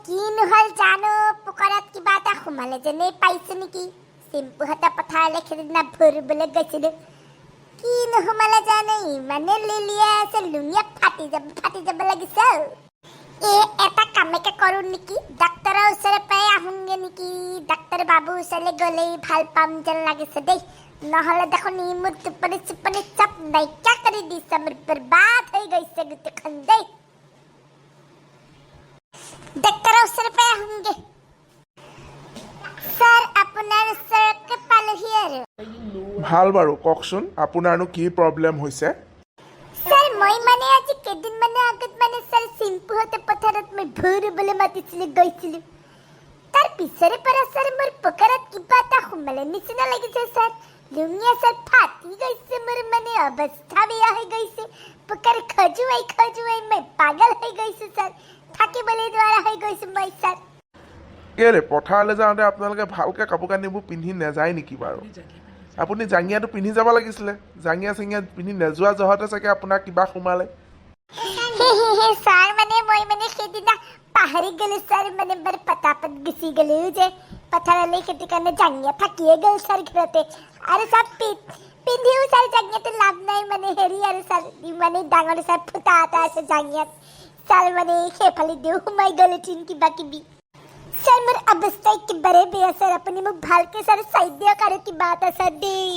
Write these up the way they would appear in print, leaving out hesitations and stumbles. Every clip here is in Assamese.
কি নহল জানো পুকাৰত কিবা এটা সোমালে যেনে পাইছো নেকি চিম্পু হাতে পথাৰলৈ খেদিনা ভৰিবলৈ গৈছিলো কি নোসোমালে জানো ইমানে লিলিয়া আছে লুঙিয়া ফাটি যাব লাগিছে এটা কামেকে কৰো নেকি ডাক্তৰৰ ওচৰে পাই আহোঁগে নেকি ডাক্তৰ বাবু ওচৰলৈ গ'লেই ভাল পাম যেন লাগিছে দেই নহ'লে দেখোন ই মোৰ টোপনি চব নাইকিয়া কৰি দিছে মোৰ বৰবাদ হৈ গৈছে গোটেইখন দেই ডাক্তৰৰ ওচৰে পাই আহোঁগে স্যাৰ আপোনাৰ ওচৰকে পালোহি আৰু ভাল বাৰু কওকচোন আপোনাৰনো কি প্ৰব্লেম হৈছে স্যাৰ মই মানে আজি কেইদিনমানৰ আগত মানে স্যাৰ চিম্পুহঁতে পথাৰত মই ভৰিবলৈ মাতিছিলোঁ গৈছিলোঁ তাৰ পিছৰে পৰা স্যাৰ মোৰ পকাৰত কিবা এটা সোমালে নিচিনা লাগিছে স্যাৰ লুঙিয়া স্যাৰ ফাটি গৈছে মোৰ মানে অৱস্থা বেয়া হৈ গৈছে পকাৰ খজুৱাই মই পাগল হৈ গৈছোঁ স্যাৰ থাকিবলৈ নোৱাৰা হৈ গৈছোঁ মই স্যাৰ কেলে পথাৰলৈ যাওঁতে আপোনালোকে ভালকৈ কাপোৰ কানিবোৰ পিন্ধি নাযায় নেকি বাৰু আপুনি জাঙিয়াটো পিন্ধি যাব লাগিছিলে জাঙিয়া চাঙিয়া পিন্ধি নোযোৱা জহতে চাগে আপোনাক কিবা সোমালে স্যাৰ মানে মই মানে সেইদিনা পাহৰি গ'লো স্যাৰ মানে বৰ পটাপট গুচি গ'লো যে পথাৰলৈ সেইটো কাৰণে জাঙিয়া থাকিয়ে গ'ল স্যাৰ ঘৰতে আৰু চব পিন্ধিও স্যাৰ জাঙিয়াটো লাভ নাই মানে হেৰি আৰু স্যাৰ ইমানেই ডাঙৰ স্যাৰ ফুটা এটা আছে জাঙিয়াত স্যাৰ মানে সেইফালে দিও সোমাই গ'ল কিবা কিবি স্যাৰ মোৰ অৱস্থা একেবাৰে বেয়া স্যাৰ আপুনি মোক ভালকৈ স্যাৰ চাই দিয়ক আৰু কিবা এটা স্যাৰ দেই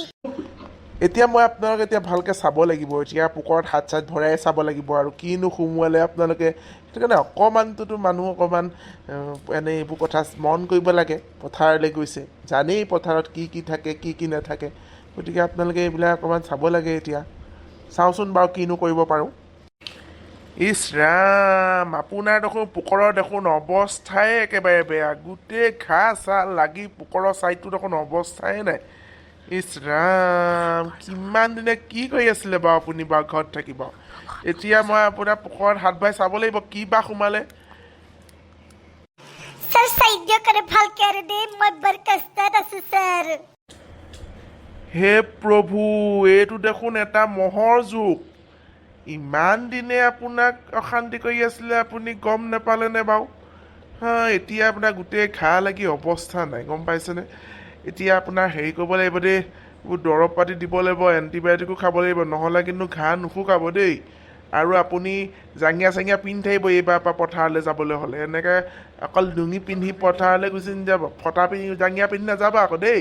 এতিয়া মই আপোনালোকে এতিয়া ভালকৈ চাব লাগিব এতিয়া পুকৰত হাত চাত ভৰাই চাব লাগিব আৰু কিনো সোমোৱালে আপোনালোকে সেইটো কাৰণে অকণমানটোতো মানুহ অকণমান এনেই এইবোৰ কথা মন কৰিব লাগে পথাৰলৈ গৈছে জানেই পথাৰত কি থাকে কি নাথাকে গতিকে আপোনালোকে এইবিলাক অকণমান চাব লাগে এতিয়া চাওঁচোন বাৰু কিনো কৰিব পাৰোঁ ইছ ৰাম আপোনাৰ দেখোন পুকৰৰ দেখোন অৱস্থাই একেবাৰে বেয়া গোটেই ঘাঁ চাহ লাগি পুকৰৰ ছাইডটো দেখোন অৱস্থাই নাই ইছ ৰাম কিমান দিনে কি কৰি আছিলে বাৰু আপুনি বাৰু ঘৰত থাকিব এতিয়া মই আপোনাৰ পুকৰত হাত ভৰাই চাব লাগিব কি বা সোমালে স্যাৰ চাই দিয়ক আৰু ভালকৈ আৰু দেই মই বৰ কষ্টত আছোঁ স্যাৰ হে প্ৰভু এইটো দেখোন এটা মহৰ যুগ ইমান দিনে আপোনাক অশান্তি কৰি আছিলে আপুনি গম নাপালেনে বাৰু এতিয়া আপোনাৰ গোটেই ঘাঁ লাগি অৱস্থা নাই গম পাইছেনে এতিয়া আপোনাৰ হেৰি কৰিব লাগিব দেই দৰৱ পাতি দিব লাগিব এণ্টিবায়'টিকো খাব লাগিব নহ'লে কিন্তু ঘাঁ নুশুকাব দেই আৰু আপুনি জাঙিয়া চাঙিয়া পিন্ধি থাকিব এইবাৰ পৰা পথাৰলৈ যাবলৈ হ'লে এনেকৈ অকল লুঙি পিন্ধি পথাৰলৈ গুচি নাযাব ফটা পিন্ধি জাঙিয়া পিন্ধি নাযাব আকৌ দেই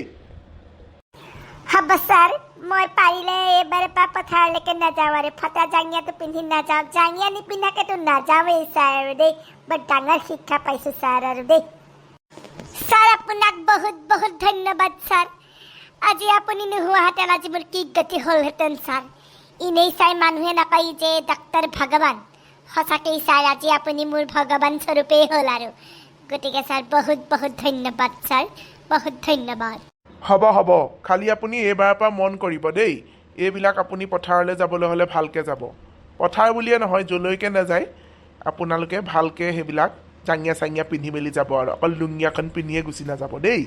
হ'ব স্যাৰ মই পাৰিলে এইবাৰৰ পৰা পথাৰলৈকে নাযাওঁ আৰু ফটা জাঙিয়াটো পিন্ধি নাযাওঁ জাঙিয়া নিপিন্ধাকেতো নাযাওঁৱেই স্যাৰ আৰু দেই বৰ ডাঙৰ শিক্ষা পাইছোঁ স্যাৰ আৰু দেই স্যাৰ আপোনাক বহুত ধন্যবাদ স্যাৰ আজি আপুনি নোহোৱাহেঁতেন আজি মোৰ কি গতি হ'লহেঁতেন স্যাৰ এনেই চাই মানুহে নাপায় যে ডাক্তৰ ভগৱান সঁচাকেই স্যাৰ আজি আপুনি মোৰ ভগৱান স্বৰূপেই হ'ল আৰু গতিকে স্যাৰ বহুত ধন্যবাদ স্যাৰ বহুত ধন্যবাদ হ'ব খালি আপুনি এইবাৰৰ পৰা মন কৰিব দেই এইবিলাক আপুনি পথাৰলৈ যাবলৈ হ'লে ভালকৈ যাব পথাৰ বুলিয়ে নহয় যলৈকে নাযায় আপোনালোকে ভালকৈ সেইবিলাক জাঙিয়া চাঙিয়া পিন্ধি মেলি যাব আৰু অকল লুঙিয়াখন পিন্ধিয়ে গুচি নাযাব দেই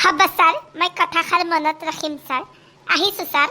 হ'ব স্যাৰ মই কথাষাৰ মনত ৰাখিম স্যাৰ আহিছোঁ স্যাৰ